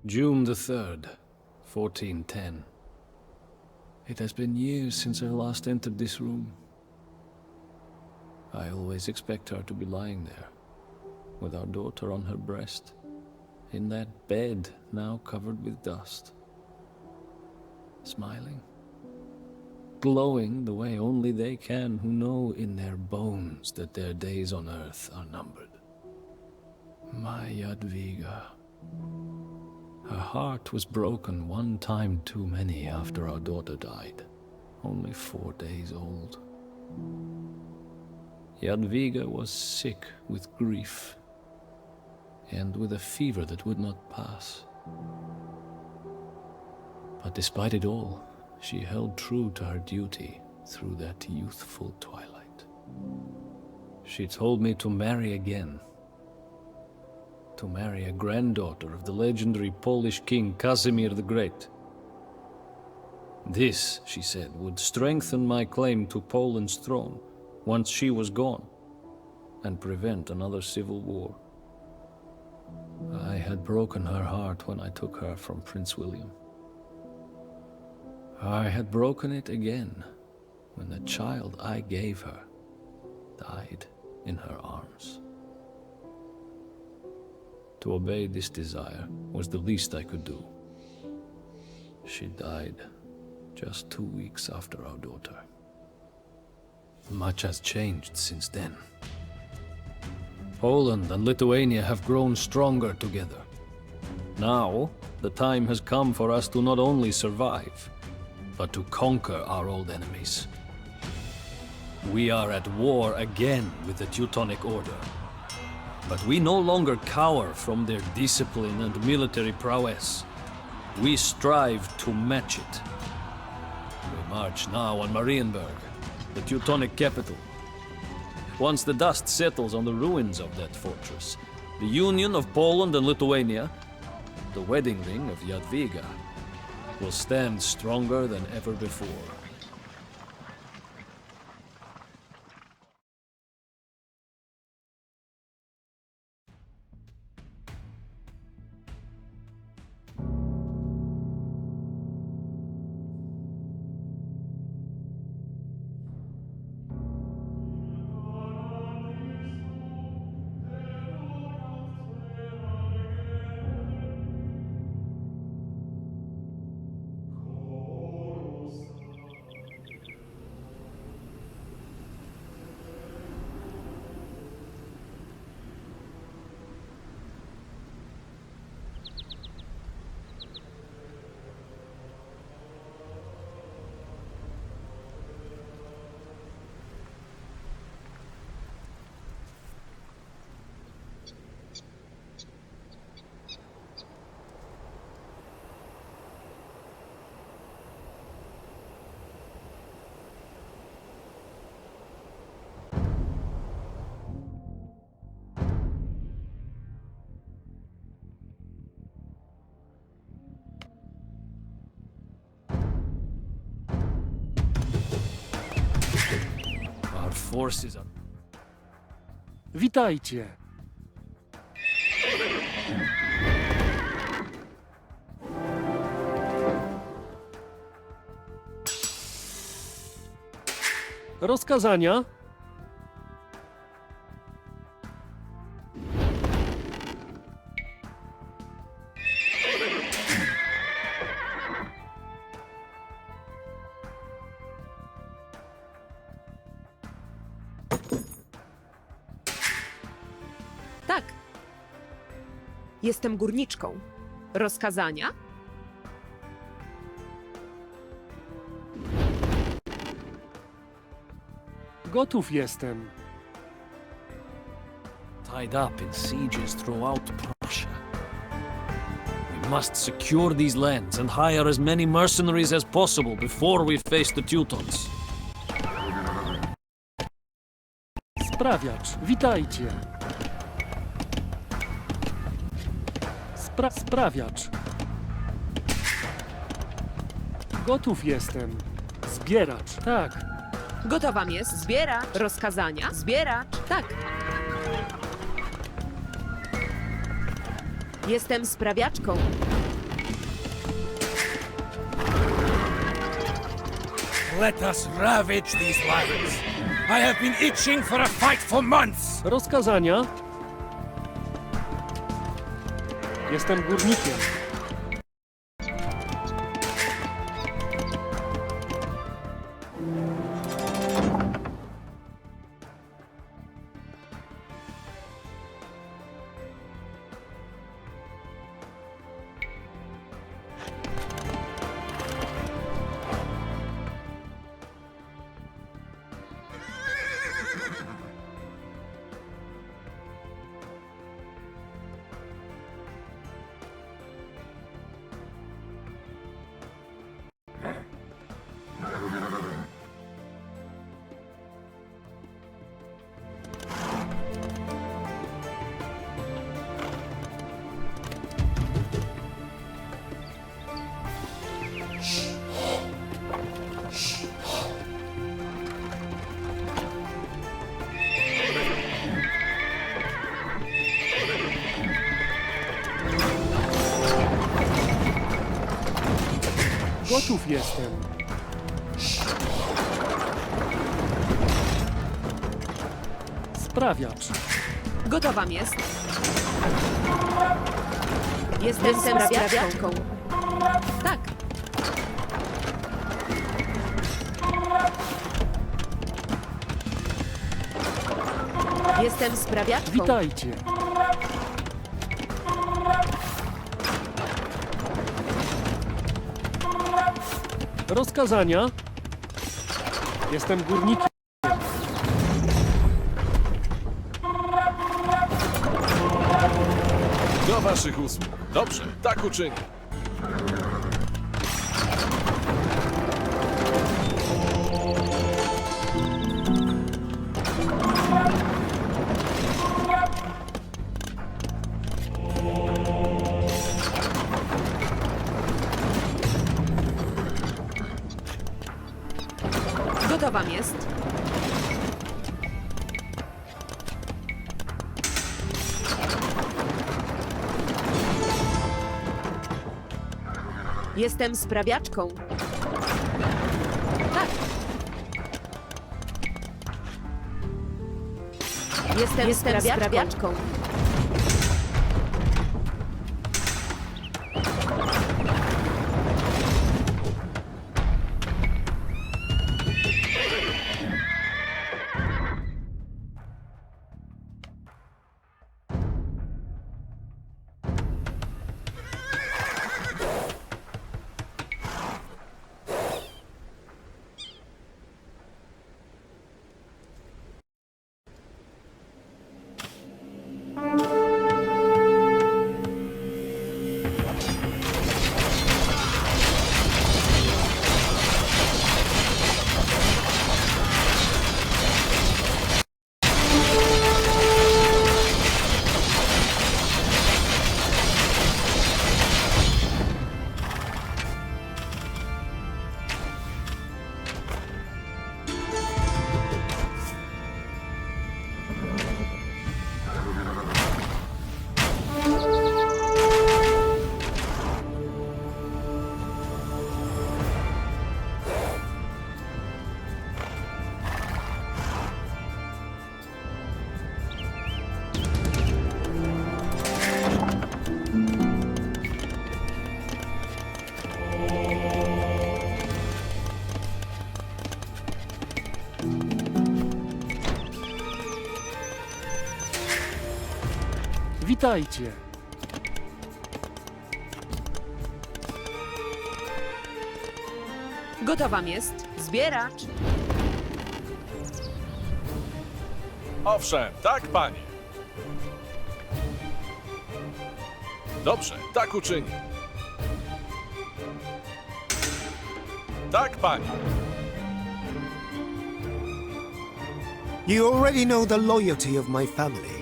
June the 3rd, 1410. It has been years since I last entered this room. I always expect her to be lying there, with our daughter on her breast, in that bed now covered with dust. Smiling, glowing the way only they can who know in their bones that their days on earth are numbered. My Jadwiga. Her heart was broken one time too many after our daughter died, only 4 days old. Jadwiga was sick with grief, and with a fever that would not pass. But despite it all, she held true to her duty through that youthful twilight. She told me to marry again, to marry a granddaughter of the legendary Polish king Casimir the Great. This, she said, would strengthen my claim to Poland's throne once she was gone, and prevent another civil war. I had broken her heart when I took her from Prince William. I had broken it again when the child I gave her died in her arms. To obey this desire was the least I could do. She died just 2 weeks after our daughter. Much has changed since then. Poland and Lithuania have grown stronger together. Now, the time has come for us to not only survive, but to conquer our old enemies. We are at war again with the Teutonic Order. But we no longer cower from their discipline and military prowess. We strive to match it. We march now on Marienburg, the Teutonic capital. Once the dust settles on the ruins of that fortress, the union of Poland and Lithuania, the wedding ring of Jadwiga, will stand stronger than ever before. Forces are... Witajcie. Rozkazania? Tak. Jestem górniczką. Rozkazania? Gotów jestem. Tied up in sieges throughout Prussia. We must secure these lands and hire as many mercenaries as possible before we face the Teutons. Sprawiacz, witajcie. Sprawiacz. Gotów jestem. Zbieracz, tak. Gotowam jest. Zbieracz. Rozkazania. Zbieracz. Tak. Jestem sprawiaczką. let us ravage these lands. I have been itching for a fight for months. Rozkazania? Jestem górnikiem. Gotów jestem. Sprawiacz. Gotowam jest. Jestem sprawiaczką. Tak. Jestem sprawiaczką. Witajcie. Rozkazania? Jestem górnikiem. Do waszych usług. Dobrze, tak uczynię. Gotowam jest. Jestem sprawiaczką. Tak. Jestem sprawiaczką. Witajcie. Gotowam jest. Zbieracz. Owszem, tak, panie. Dobrze, tak uczynię. Tak, panie. You already know the loyalty of my family.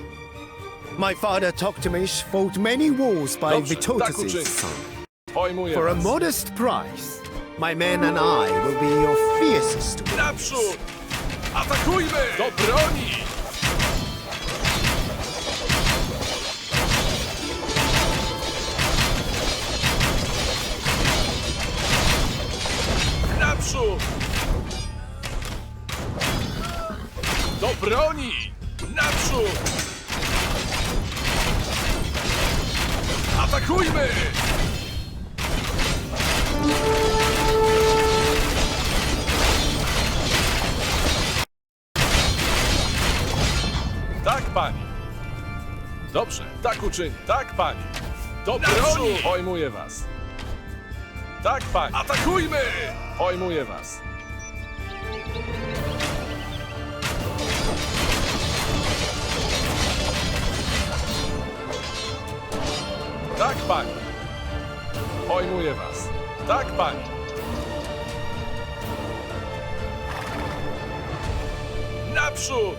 My father Toktymish fought many wars by Dobrze, tak Witotas's uczynię. son. Pojmuję For a was. modest price, my men and I will be your fiercest warriors. Naprzód! Atakujmy! Do broni! Naprzód! broni! Naprzód! Atakujmy! Tak, pani. Dobrze, tak uczyni. Tak, pani. Do broni! Pojmuję was. Tak, pani. Atakujmy! Pojmuję was. Tak, pani. Pojmuję was. Tak, pani. Naprzód!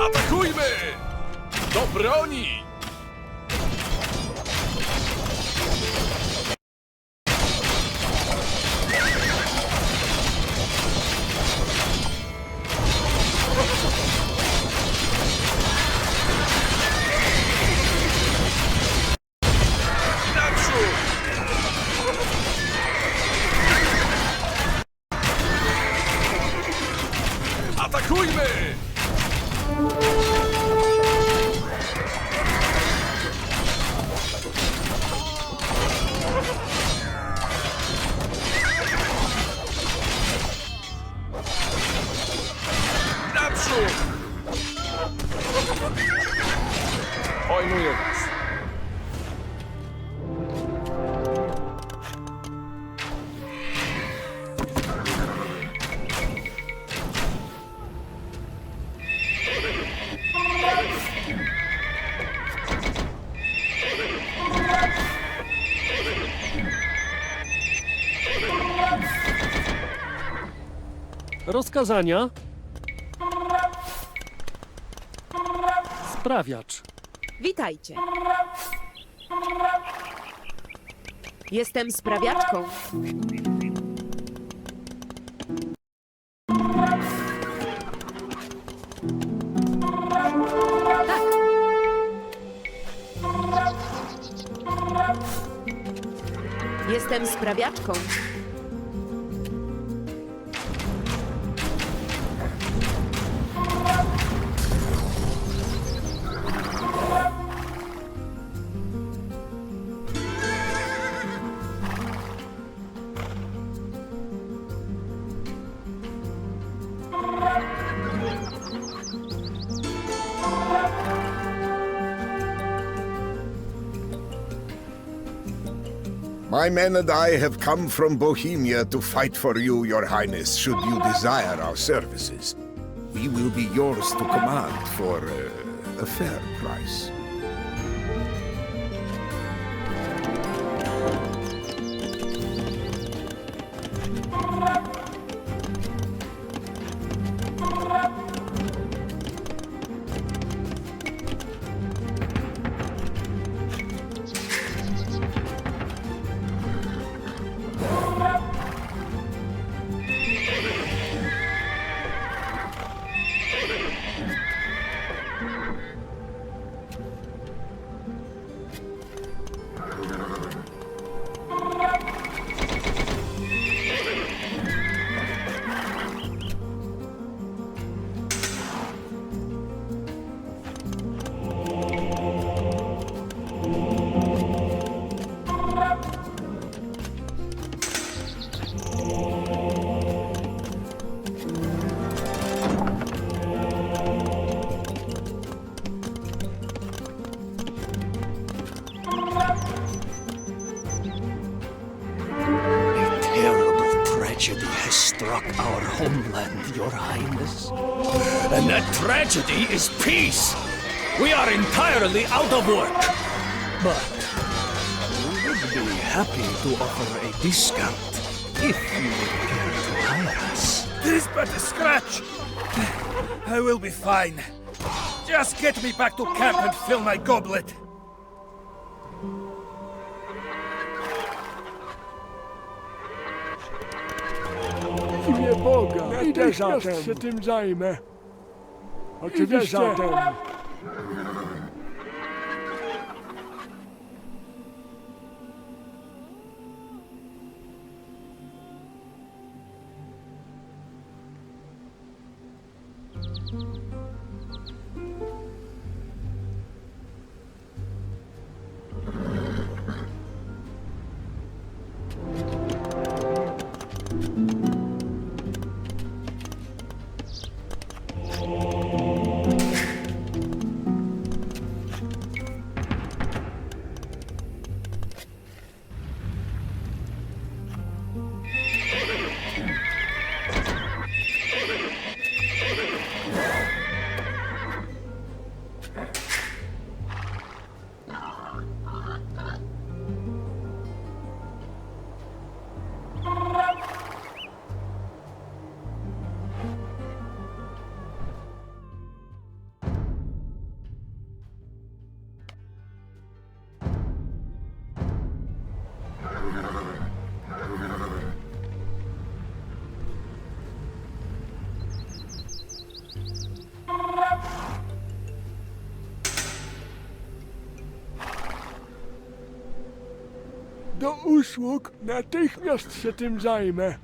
Atakujmy! Do broni! Naprzód! Atakujmy! Naprzód! Pojmuję was. Rozkazania. Sprawiacz. Witajcie. Jestem sprawiaczką. Tak. Jestem sprawiaczką. My men and I have come from Bohemia to fight for you, your highness, should you desire our services. We will be yours to command for a fair price. struck our homeland, Your Highness. And that tragedy is peace. We are entirely out of work. But we would be happy to offer a discount if you would care to hire us. This is but a scratch. I will be fine. Just get me back to camp and fill my goblet. W imię Boga, idę zatem. Się tym zajmę. Oczywiście. Zatem. Do usług. Natychmiast się tym zajmę.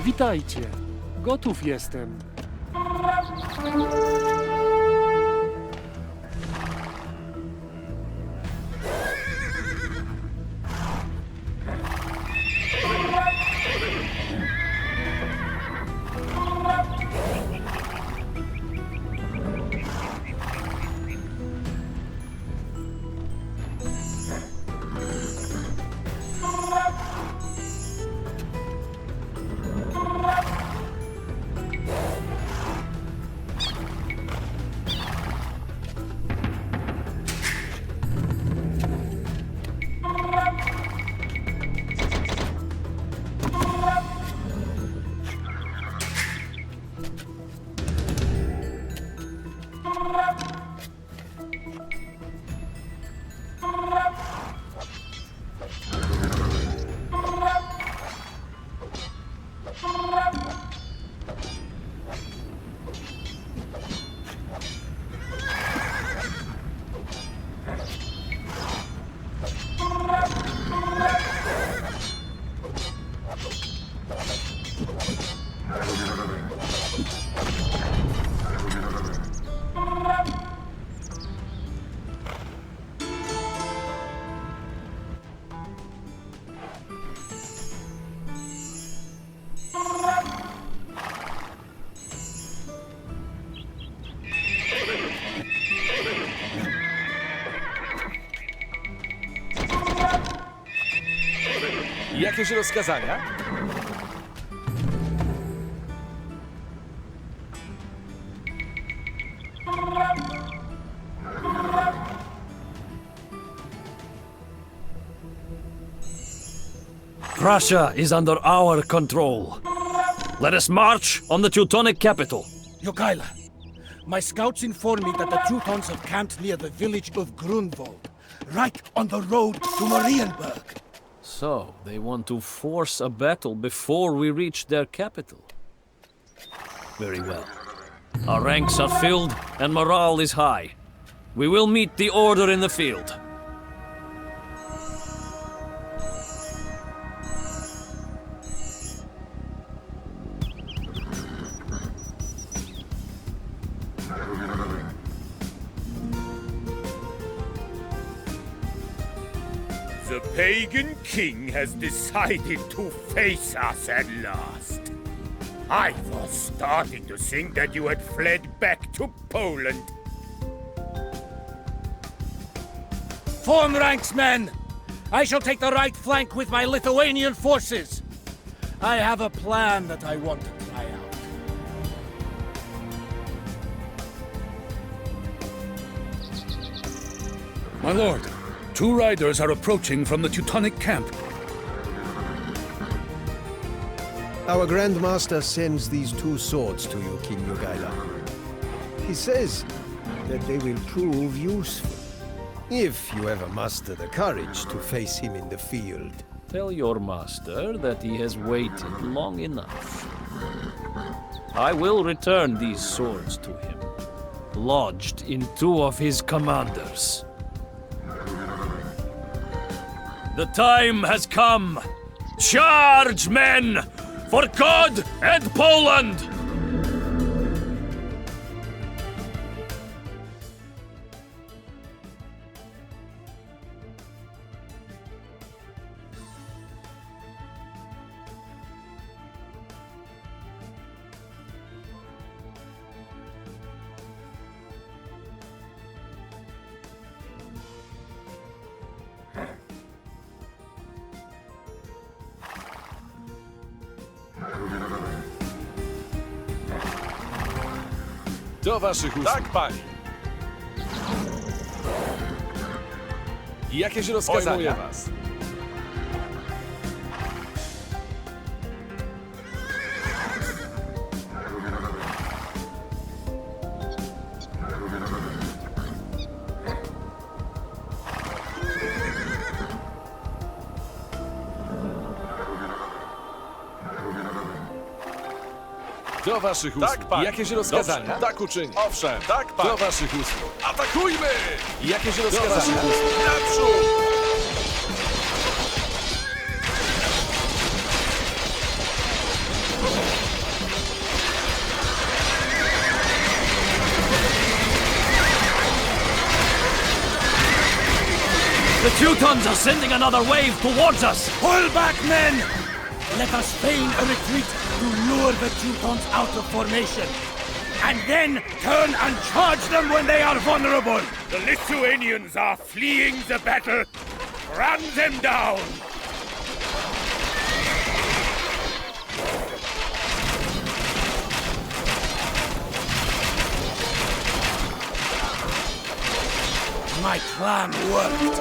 Witajcie. Gotów jestem. Jakieś rozkazania? Prussia is under our control. Let us march on the Teutonic capital. Jogaila, my scouts inform me that the Teutons have camped near the village of Grunwald, right on the road to Marienburg. So, they want to force a battle before we reach their capital. Very well. Our ranks are filled and morale is high. We will meet the order in the field. The pagan king has decided to face us at last. I was starting to think that you had fled back to Poland. Form ranks, men! I shall take the right flank with my Lithuanian forces. I have a plan that I want to try out. My lord, 2 riders are approaching from the Teutonic camp. Our Grand Master sends these 2 swords to you, King Jogaila. He says that they will prove useful, if you ever muster the courage to face him in the field. Tell your master that he has waited long enough. I will return these swords to him, lodged in 2 of his commanders. The time has come! Charge, men! For God and Poland! Do waszych usług. Tak, pani. Jakieś rozkazania? Pojmuję was. Do waszych usług. Tak, pan. Jakieś rozkazania? Dobrze. Tak uczynię. Owszem, tak, pan. Do waszych usług. Atakujmy! Jakieś rozkazania? Do waszych usług. Naprzód! The Teutons are sending another wave towards us! Pull back, men! Let us feign a retreat to lure the Teutons out of formation, and then turn and charge them when they are vulnerable! The Lithuanians are fleeing the battle. Run them down! My plan worked.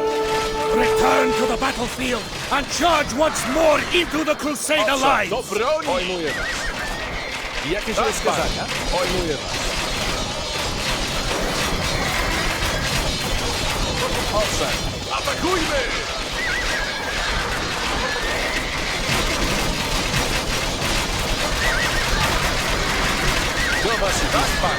Return to the battlefield and charge once more into the Crusader lines! Do broni! Pojmuję was. Jakieś rozkazania? Pojmuję was. Owszem, atakujmy! Do waszych tak, pan.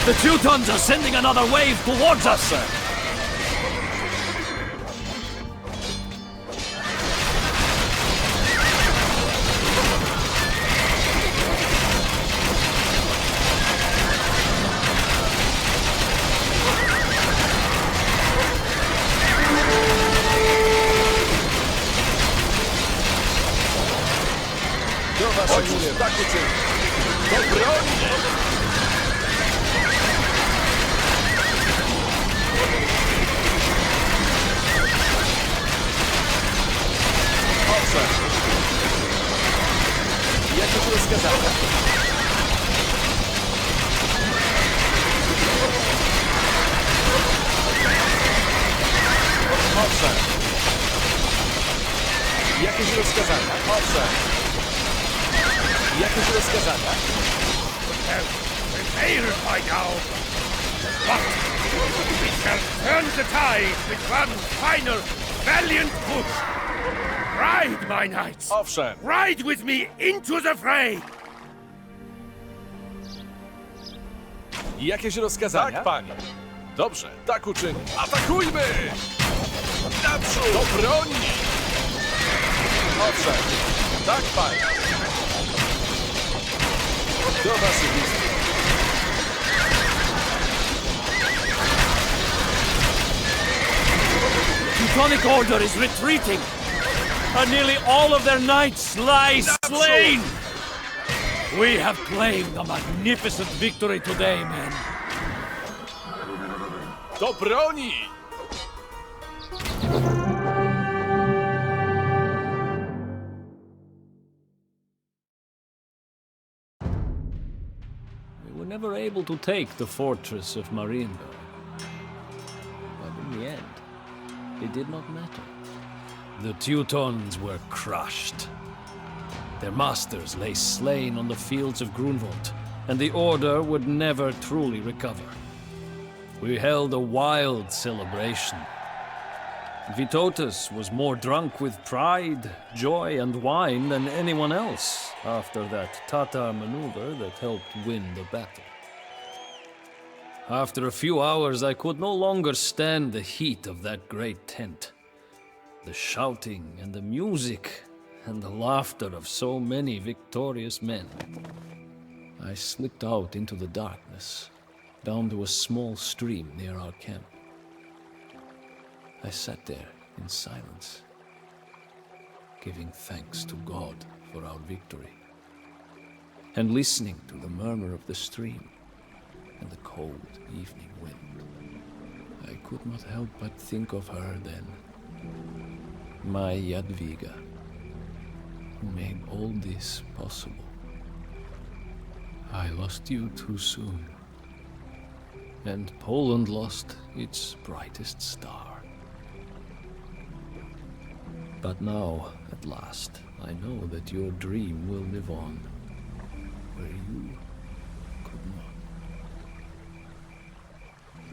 The Teutons are sending another wave towards us, sir. Do was uczynię, tak uczynię. Do broni! Owszem. Jakieś rozkazania? Owszem. Jakieś rozkazania? Owszem. Jakieś rozkazania? Prevail by now. But we shall turn the tide with one final valiant push. Ride, my knights! Owszem. Ride with me into the fray! Jakieś rozkazania? Tak, panie. Dobrze, tak uczynię. Atakujmy! Naprzód! Do broni! Owszem. Tak, panie. Do waszych usług. Teutonic Order is retreating, and nearly all of their knights lie slain. We have claimed a magnificent victory today, men. Do broni! We were never able to take the fortress of Marienburg. But in the end, it did not matter. The Teutons were crushed. Their masters lay slain on the fields of Grunwald, and the Order would never truly recover. We held a wild celebration. Vytautas was more drunk with pride, joy, and wine than anyone else after that Tatar maneuver that helped win the battle. After a few hours, I could no longer stand the heat of that great tent. The shouting and the music and the laughter of so many victorious men. I slipped out into the darkness, down to a small stream near our camp. I sat there in silence, giving thanks to God for our victory, and listening to the murmur of the stream and the cold evening wind. I could not help but think of her then, my Jadwiga, who made all this possible. I lost you too soon, and Poland lost its brightest star. But now, at last, I know that your dream will live on, where you could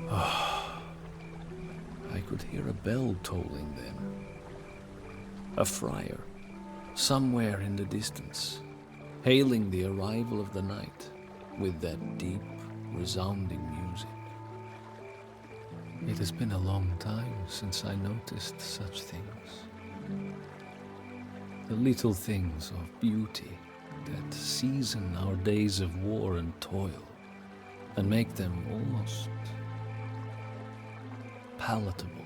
not. I could hear a bell tolling then. A friar, somewhere in the distance, hailing the arrival of the night with that deep, resounding music. It has been a long time since I noticed such things. The little things of beauty that season our days of war and toil and make them almost palatable.